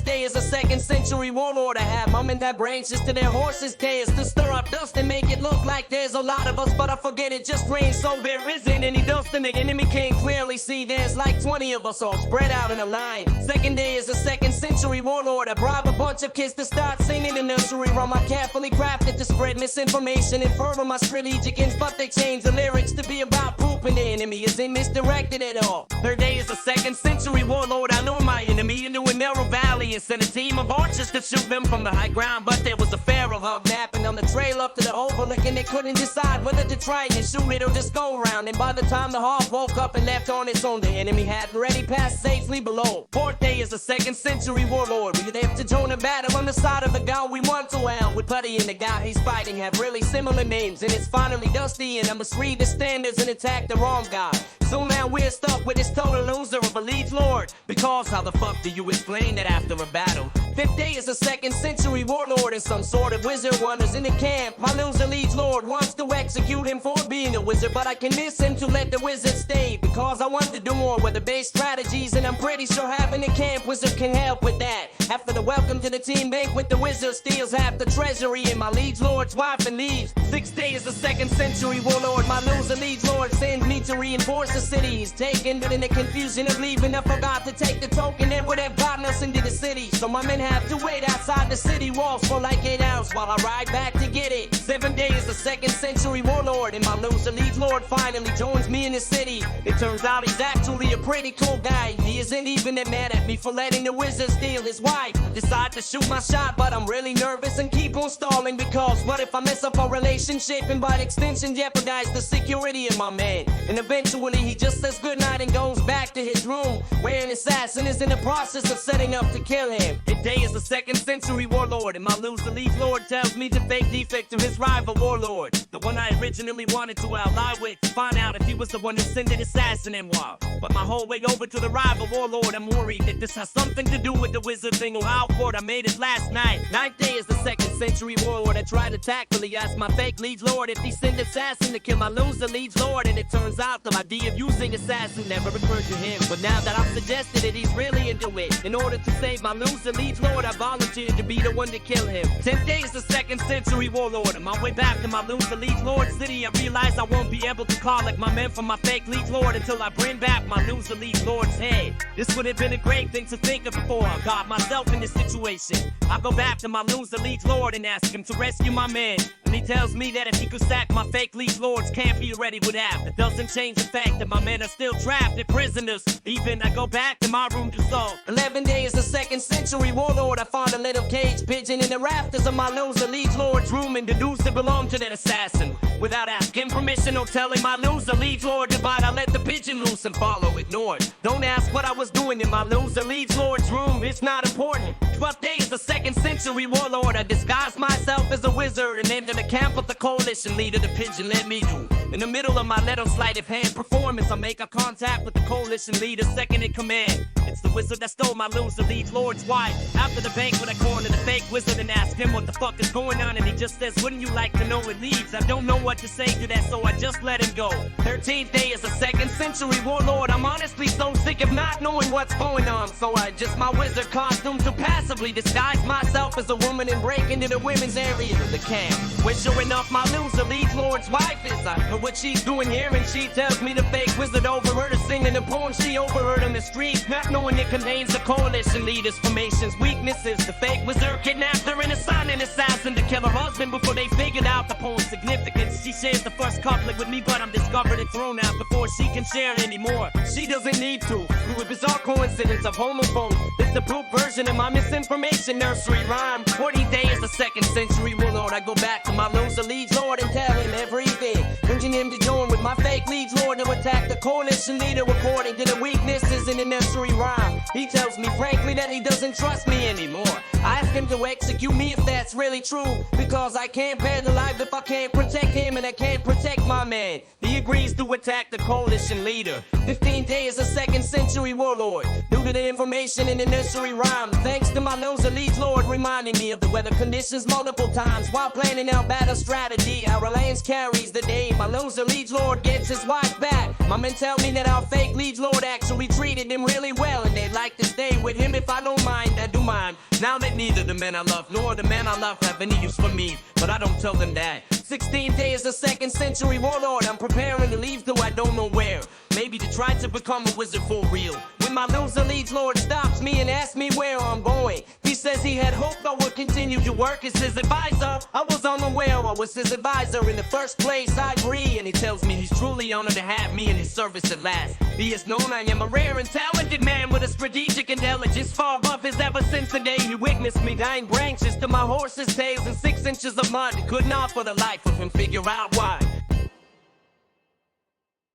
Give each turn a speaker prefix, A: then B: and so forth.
A: day is a second century warlord. I have mum and dad branches to their horses' tails to stir up dust and make it look like there's a lot of us, but I forget it just rains, so there isn't any dust, and the enemy can't clearly see there's like 20 of us all spread out in a line. Second day is a second century warlord. I bribe a bunch of kids to start singing the nursery rhyme I carefully crafted to spread misinformation and further my strategic ends, but they change the lyrics to be about poop, and the enemy isn't misdirected at all. Third day is a second century warlord. I know my enemy into a narrow valley and sent a team of archers to shoot them from the high ground, but there was a feral hog napping on the trail up to the overlook, and they couldn't decide whether to try and shoot it or just go around. And by the time the hog woke up and left on its own, the enemy had already passed safely below. Fourth day is a second century warlord. We left to join a battle on the side of the guy we want to out with Putty, and the guy he's fighting have really similar names, and it's finally Dusty, and I must read the standards and attack the wrong guy. So now we're stuck with this total loser of a liege lord, because how the fuck do you explain that after a battle? Fifth day is a second century warlord, and some sort of wizard wanders in the camp. My loser liege lord wants to execute him for being a wizard, but I convince him to let the wizard stay, because I want to do more with the base strategies, and I'm pretty sure having a camp wizard can help with that. After the welcome to the team banquet, the wizard steals half the treasury, and my liege lord's wife and leaves. Sixth day is a second century warlord. My loser liege lord sends me to reinforce the city. He's taken, but in the confusion of leaving, I forgot to take the token that would have gotten us into the city. So my men have to wait outside the city walls for like 8 hours while I ride back to get it. 7 days, the second century warlord, and my loser liege lord finally joins me in the city. It turns out he's actually a pretty cool guy. He isn't even that mad at me for letting the wizard steal his wife. Decide to shoot my shot, but I'm really nervous and keep on stalling, because what if I mess up our relationship and by extension jeopardize the security of my man? And eventually he just says goodnight and goes back to his room, where an assassin is in the process of setting up to kill him. Today is the second century warlord, and my loser liege lord tells me to fake defect to his rival warlord, the one I originally wanted to ally with, to find out if he was the one who sent an assassin in while. But my whole way over to the rival warlord, I'm worried that this has something to do with the wizard thing or how forward I made it last night. Ninth day is the second century warlord. I tried to tactfully ask my fake liege lord if he sent assassin to kill my loser liege lord, and it turns out the idea of using assassin never occurred to him. But now that I've suggested it, he's really into it. In order to save my loser liege lord, I volunteered to be the one to kill him. 10th day is the second century warlord. On my way back to my loser liege lord city, I realized I won't be able to call like my men from my fake liege lord until I bring back my loser liege lord's head. This would have been a great thing to think of before I got myself in this situation. I go back to my loser liege lord and ask him to rescue my men, and he tells me that if he could sack my fake liege lord's camp, he already would have. That doesn't change the fact that my men are still trapped and prisoners. Even I go back to my room to solve. 11 days, the second century warlord. I found a little cage pigeon in the rafters of my loser liege lord's room and deduced it belonged to that assassin. Without asking permission or telling my loser liege lord goodbye, I let the pigeon loose and follow ignored. Don't ask what I was doing in my loser liege lord's room, it's not important. 12th day is the second century warlord. I disguised myself as a wizard and entered the camp of the coalition leader the pigeon let me do. In the middle of my little sleight of hand performance, I make a contact with the coalition leader second in command. It's the wizard that stole my loser liege lord's wife. After the banquet, I corner the fake wizard and ask him what the fuck is going on, and he just says, wouldn't you like to know it leaves? I don't know what to say to that, so I just let him go. 13th day is the second century warlord. I'm honestly so sick of not knowing what's going on, so I adjust my wizard costume to passively disguise myself as a woman and break into the women's area of the camp, where sure enough my loser liege lord's wife is. I heard what she's doing here, and she tells me the fake wizard overheard her singing the poem she overheard on the street, not knowing it contains the coalition leader's formation's weaknesses. The fake wizard kidnapped her and assigned an assassin to kill her husband before they figured out the poem's significance. She shares the first couplet with me, but I'm discovered and thrown out before she can share it anymore. She doesn't need to. Through a bizarre coincidence of homophone, it's the proof version of my misinformation nursery rhyme. 40 days, the second century warlord. I go back to my loser liege lord and tell him everything, urging him to join with my fake liege lord to attack the coalition leader according to the weaknesses in the nursery rhyme. He tells me frankly that he doesn't trust me anymore. I ask him to execute me if that's really true, because I can't bear the life if I can't protect him, and I can't protect my man. He agrees to attack the coalition leader. 15 days, a second century warlord. Due to the information in the nursery rhyme, thanks to to my nose, the lead lord, reminding me of the weather conditions multiple times while planning out battle strategy. Our alliance carries the day. My nose, the lead lord, gets his wife back. My men tell me that our fake lead lord actually treated him really well, and they'd like to stay with him if I don't mind. I do mind. Now that neither the men I love nor the man I love have any use for me, but I don't tell them that. 16th day is a second century warlord. I'm preparing to leave, though I don't know where. Maybe to try to become a wizard for real. When my loser leads lord stops me and asks me where I'm going, he says he had hoped I would continue to work as his advisor. I was unaware I was his advisor in the first place. I agree, and he tells me he's truly honored to have me in his service at last. He has known I am a rare and talented man with a strategic intelligence far above his ever since the day he witnessed me tying branches to my horse's tails and 6 inches of mud. Could not for the life of him figure out why